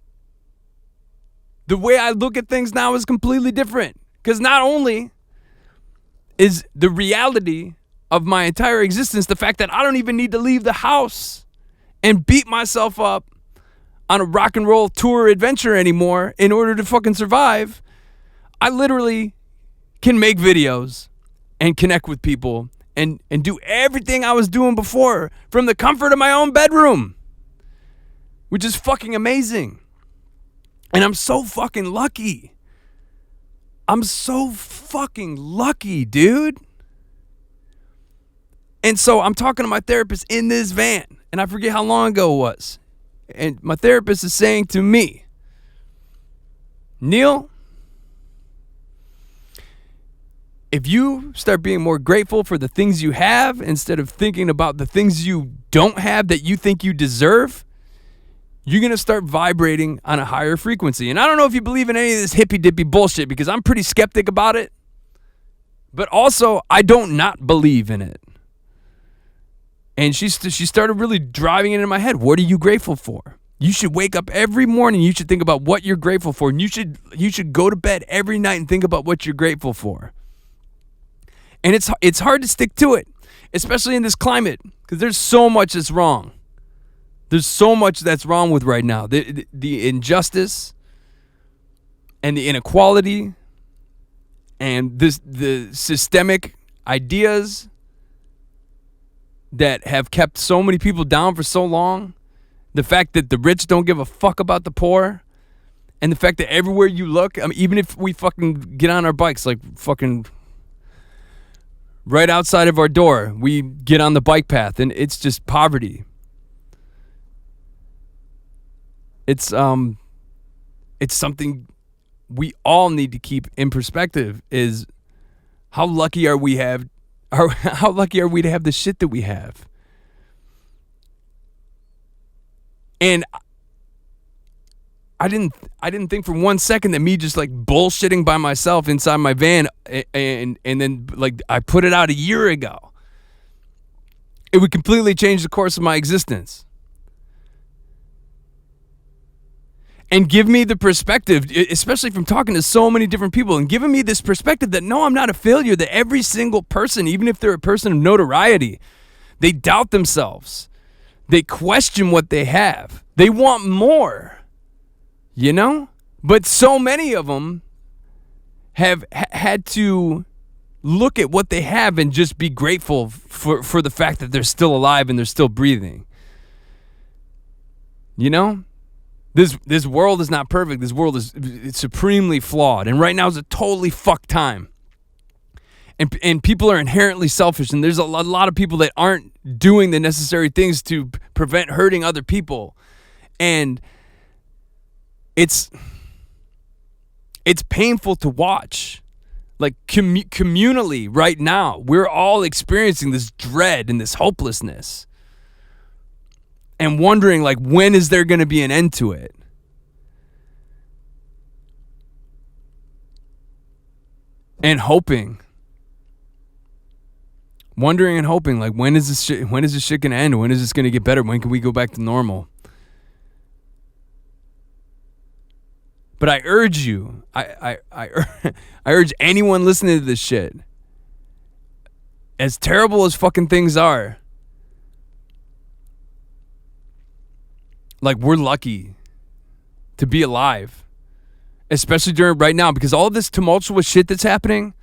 The way I look at things now is completely different. Because not only is the reality of my entire existence the fact that I don't even need to leave the house and beat myself up on a rock and roll tour adventure anymore in order to fucking survive. I literally can make videos and connect with people and do everything I was doing before from the comfort of my own bedroom. which is fucking amazing. And I'm so fucking lucky. I'm so fucking lucky, dude. And so I'm talking to my therapist in this van, and I forget how long ago it was. And my therapist is saying to me, Neil, if you start being more grateful for the things you have instead of thinking about the things you don't have that you think you deserve, you're going to start vibrating on a higher frequency. And I don't know if you believe in any of this hippy-dippy bullshit because I'm pretty skeptic about it. But also, I don't not believe in it. And she started really driving it into my head. What are you grateful for? You should wake up every morning. You should think about what you're grateful for. And you should go to bed every night and think about what you're grateful for. And it's hard to stick to it, especially in this climate, because there's so much that's wrong. There's so much that's wrong with right now. The injustice and the inequality and the systemic ideas that have kept so many people down for so long. The fact that the rich don't give a fuck about the poor. And the fact that everywhere you look, I mean, even if we fucking get on our bikes, like fucking right outside of our door, we get on the bike path and it's just poverty. It's something we all need to keep in perspective, is how lucky are we to have the shit that we have. And I didn't think for 1 second that me just like bullshitting by myself inside my van and then like I put it out a year ago, it would completely change the course of my existence. And give me the perspective, especially from talking to so many different people, and giving me this perspective that no, I'm not a failure, that every single person, even if they're a person of notoriety, they doubt themselves. They question what they have. They want more, you know? But so many of them have had to look at what they have and just be grateful for the fact that they're still alive and they're still breathing. You know? This world is not perfect. This world is supremely flawed. And right now is a totally fucked time. And people are inherently selfish. And there's a lot of people that aren't doing the necessary things to prevent hurting other people. And it's painful to watch. Like communally right now, we're all experiencing this dread and this hopelessness. And wondering, like, when is there going to be an end to it? And hoping. Wondering and hoping, like, when is this shit going to end? When is this going to get better? When can we go back to normal? But I urge you, I urge anyone listening to this shit, as terrible as fucking things are, like, we're lucky to be alive, especially during right now, because all this tumultuous shit that's happening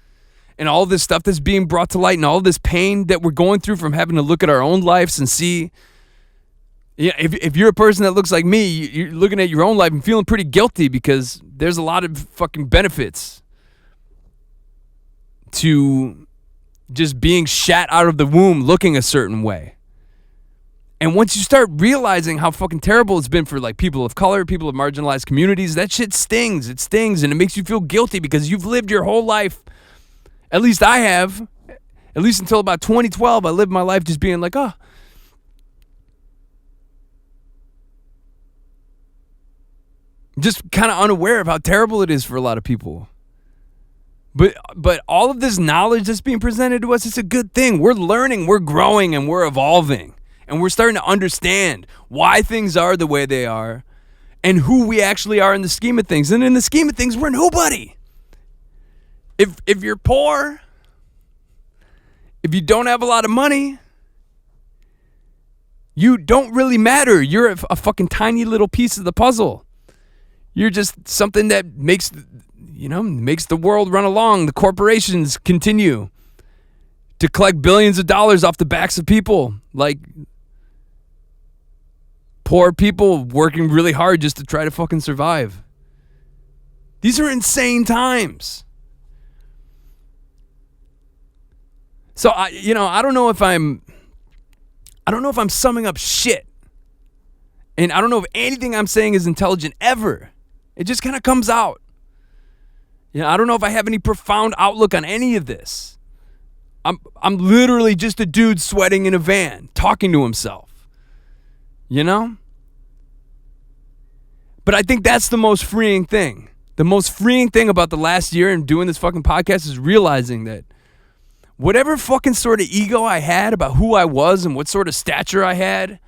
and all this stuff that's being brought to light and all this pain that we're going through from having to look at our own lives and see, yeah, if you're a person that looks like me, you're looking at your own life and feeling pretty guilty because there's a lot of fucking benefits to just being shat out of the womb looking a certain way. And once you start realizing how fucking terrible it's been for like people of color, people of marginalized communities, that shit stings. It stings, and it makes you feel guilty because you've lived your whole life. At least I have. At least until about 2012, I lived my life just being like, oh. Just kind of unaware of how terrible it is for a lot of people. But all of this knowledge that's being presented to us, it's a good thing. We're learning, we're growing, and we're evolving. And we're starting to understand why things are the way they are and who we actually are in the scheme of things. And in the scheme of things, we're nobody. If you're poor, if you don't have a lot of money, you don't really matter. You're a fucking tiny little piece of the puzzle. You're just something that makes the world run along. The corporations continue to collect billions of dollars off the backs of people. Like, poor people working really hard just to try to fucking survive. These are insane times. So I don't know if I'm summing up shit. And I don't know if anything I'm saying is intelligent ever. It just kind of comes out. I don't know if I have any profound outlook on any of this. I'm literally just a dude sweating in a van, talking to himself. But I think that's the most freeing thing. The most freeing thing about the last year and doing this fucking podcast is realizing that whatever fucking sort of ego I had about who I was and what sort of stature I had,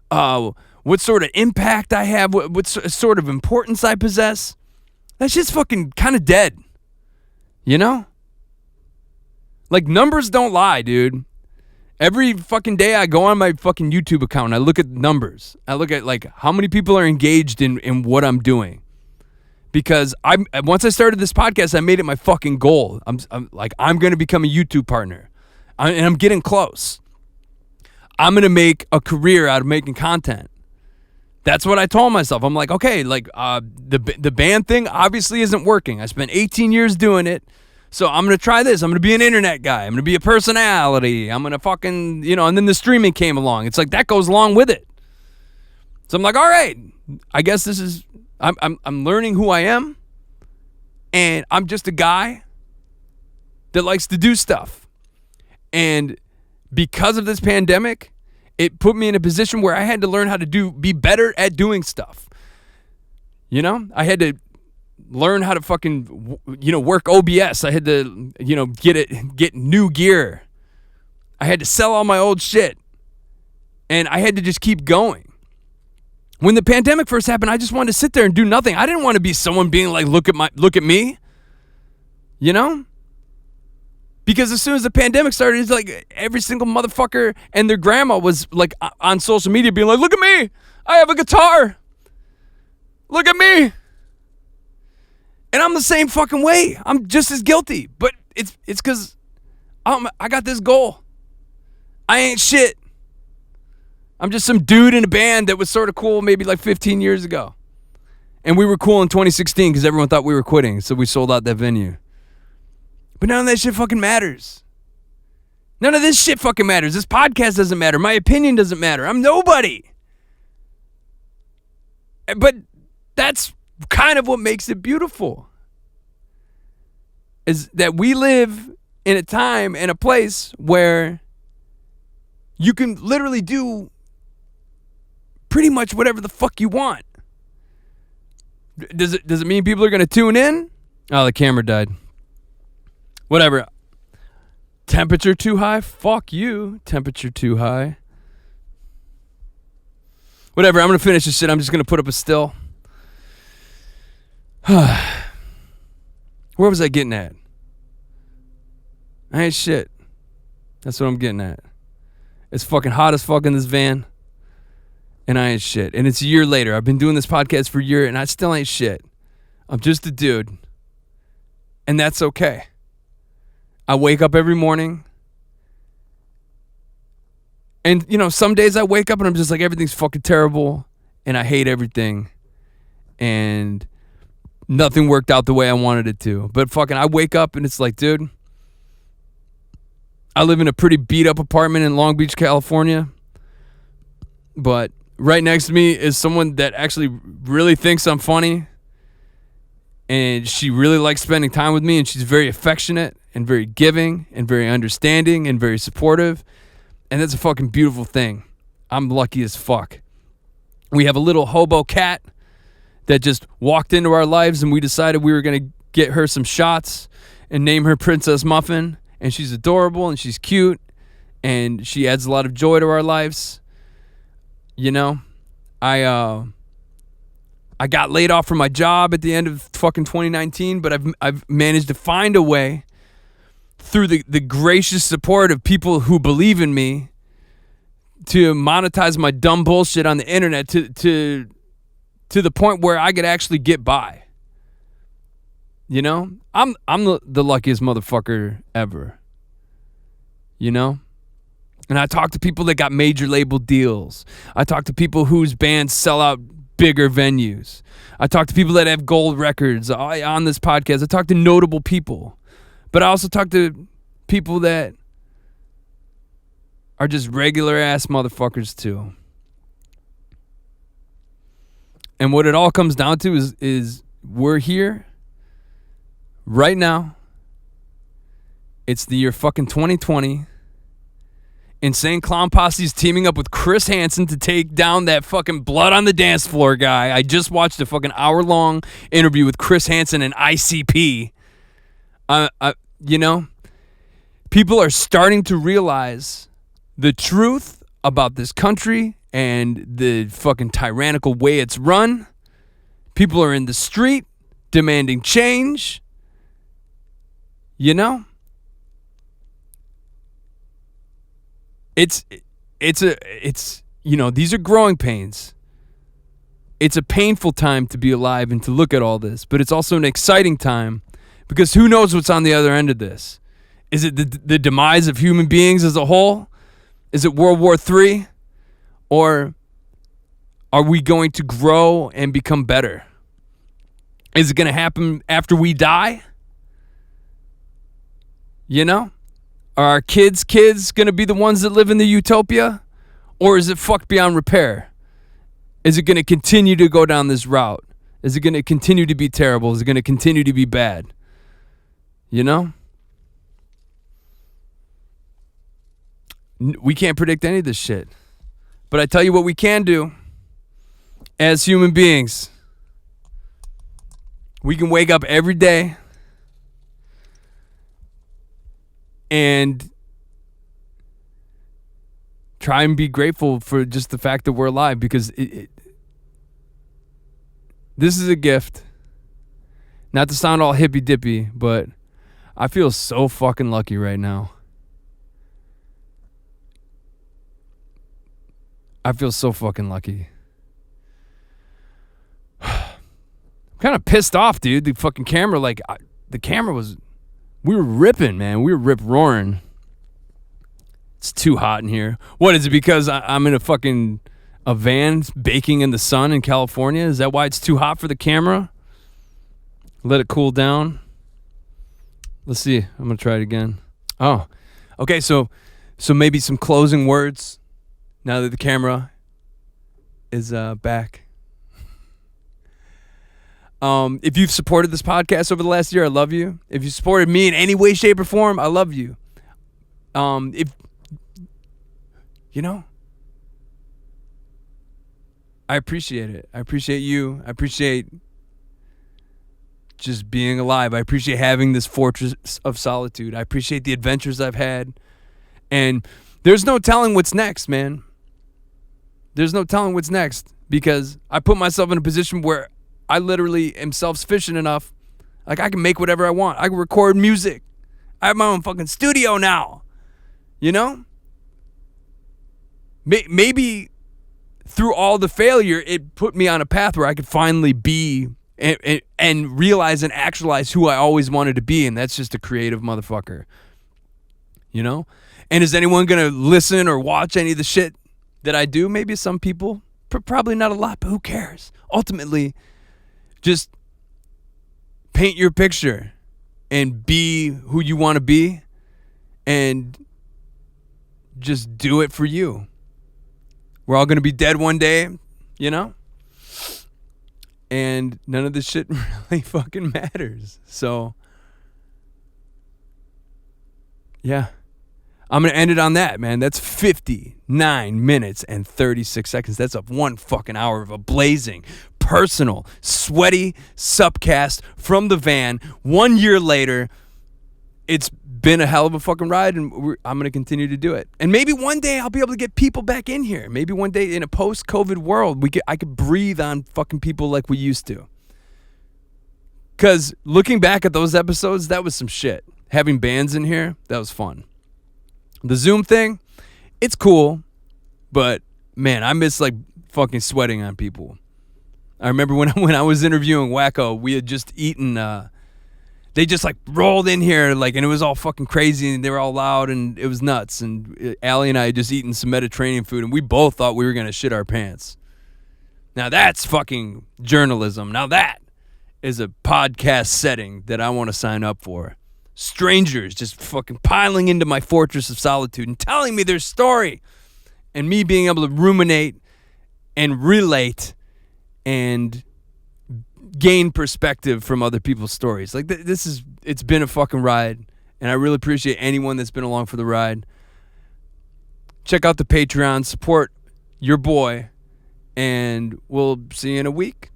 what sort of impact I have, what sort of importance I possess, that's just fucking kind of dead. Like, numbers don't lie, dude. Every fucking day I go on my fucking YouTube account and I look at numbers. I look at, like, how many people are engaged in what I'm doing. Because once I started this podcast, I made it my fucking goal. I'm going to become a YouTube partner. And I'm getting close. I'm going to make a career out of making content. That's what I told myself. I'm like, okay, like the band thing obviously isn't working. I spent 18 years doing it. So I'm going to try this. I'm going to be an internet guy. I'm going to be a personality. I'm going to fucking, and then the streaming came along. It's like that goes along with it. So I'm like, all right, I guess this is, I'm learning who I am. And I'm just a guy that likes to do stuff. And because of this pandemic, it put me in a position where I had to learn how to be better at doing stuff. I had to learn how to fucking, work OBS. I had to, get new gear. I had to sell all my old shit. And I had to just keep going. When the pandemic first happened, I just wanted to sit there and do nothing. I didn't want to be someone being like, look at me. Because as soon as the pandemic started, it's like every single motherfucker and their grandma was like on social media being like, look at me. I have a guitar. Look at me. And I'm the same fucking way. I'm just as guilty. But it's because I got this goal. I ain't shit. I'm just some dude in a band that was sort of cool maybe like 15 years ago. And we were cool in 2016 because everyone thought we were quitting. So we sold out that venue. But none of that shit fucking matters. None of this shit fucking matters. This podcast doesn't matter. My opinion doesn't matter. I'm nobody. But that's kind of what makes it beautiful. Is that we live in a time and a place where you can literally do pretty much whatever the fuck you want. Does it mean people are going to tune in? Oh, the camera died. Whatever. Temperature too high? Fuck you. Temperature too high. Whatever, I'm going to finish this shit. I'm just going to put up a still. Where was I getting at? I ain't shit. That's what I'm getting at. It's fucking hot as fuck in this van. And I ain't shit. And it's a year later. I've been doing this podcast for a year and I still ain't shit. I'm just a dude. And that's okay. I wake up every morning. And, some days I wake up and I'm just like, everything's fucking terrible. And I hate everything. And nothing worked out the way I wanted it to. But fucking, I wake up and it's like, dude, I live in a pretty beat up apartment in Long Beach, California. But right next to me is someone that actually really thinks I'm funny. And she really likes spending time with me. And she's very affectionate and very giving and very understanding and very supportive. And that's a fucking beautiful thing. I'm lucky as fuck. We have a little hobo cat that just walked into our lives and we decided we were going to get her some shots and name her Princess Muffin. And she's adorable and she's cute and she adds a lot of joy to our lives. I got laid off from my job at the end of fucking 2019, but I've managed to find a way through the gracious support of people who believe in me to monetize my dumb bullshit on the internet to the point where I could actually get by. I'm the luckiest motherfucker ever. And I talk to people that got major label deals. I talk to people whose bands sell out bigger venues. I talk to people that have gold records on this podcast. I talk to notable people. But I also talk to people that are just regular ass motherfuckers too. And what it all comes down to is we're here right now. It's the year fucking 2020. Insane Clown Posse is teaming up with Chris Hansen to take down that fucking blood on the dance floor guy. I just watched a fucking hour-long interview with Chris Hansen and ICP. You know, people are starting to realize the truth about this country and the fucking tyrannical way it's run. People are in the street demanding change. You know? It's you know, these are growing pains. It's a painful time to be alive and to look at all this, but it's also an exciting time because who knows what's on the other end of this? Is it the demise of human beings as a whole? Is it World War III? Or are we going to grow and become better? Is it going to happen after we die? You know? Are our kids' going to be the ones that live in the utopia? Or is it fucked beyond repair? Is it going to continue to go down this route? Is it going to continue to be terrible? Is it going to continue to be bad? You know? We can't predict any of this shit. But I tell you what we can do as human beings. We can wake up every day and try and be grateful for just the fact that we're alive, because this is a gift. Not to sound all hippy dippy, but I feel so fucking lucky right now. I feel so fucking lucky. I'm kind of pissed off, dude. The fucking camera, the camera was... We were ripping, man. We were rip-roaring. It's too hot in here. What, is it because I'm in a van baking in the sun in California? Is that why it's too hot for the camera? Let it cool down. Let's see. I'm going to try it again. Oh, okay. So maybe some closing words now that the camera is back. If you've supported this podcast over the last year, I love you. If you supported me in any way, shape, or form, I love you. If you know, I appreciate it. I appreciate you. I appreciate just being alive. I appreciate having this fortress of solitude. I appreciate the adventures I've had. And there's no telling what's next, man. There's no telling what's next, because I put myself in a position where I literally am self-sufficient enough. Like, I can make whatever I want. I can record music. I have my own fucking studio now. You know? Maybe through all the failure, it put me on a path where I could finally be and realize and actualize who I always wanted to be, and that's just a creative motherfucker. You know? And is anyone going to listen or watch any of the shit that I do? Maybe some people. Probably not a lot, but who cares? Ultimately, just paint your picture and be who you want to be, and just do it for you. We're all going to be dead one day, you know? And none of this shit really fucking matters. So, yeah. I'm going to end it on that, man. That's 59 minutes and 36 seconds. That's up 1 fucking hour of a blazing, personal, sweaty SUPcast from the van. 1 year later, it's been a hell of a fucking ride, and I'm going to continue to do it. And maybe one day I'll be able to get people back in here. Maybe one day in a post-COVID world, I could breathe on fucking people like we used to. Because looking back at those episodes, that was some shit. Having bands in here, that was fun. The Zoom thing, it's cool, but man, I miss fucking sweating on people. I remember when I was interviewing Wacko, we had just eaten they just like rolled in here like, and it was all fucking crazy, and they were all loud, and it was nuts. And Allie and I had just eaten some Mediterranean food, and we both thought we were gonna shit our pants. Now that's fucking journalism. Now that is a podcast setting that I want to sign up for. Strangers just fucking piling into my fortress of solitude and telling me their story, and me being able to ruminate and relate and gain perspective from other people's stories. Like it's been a fucking ride, and I really appreciate anyone that's been along for the ride. Check out the Patreon, support your boy, and we'll see you in a week.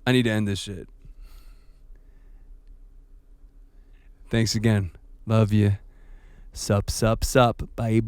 I need to end this shit. Thanks again. Love you. Sup. Bye.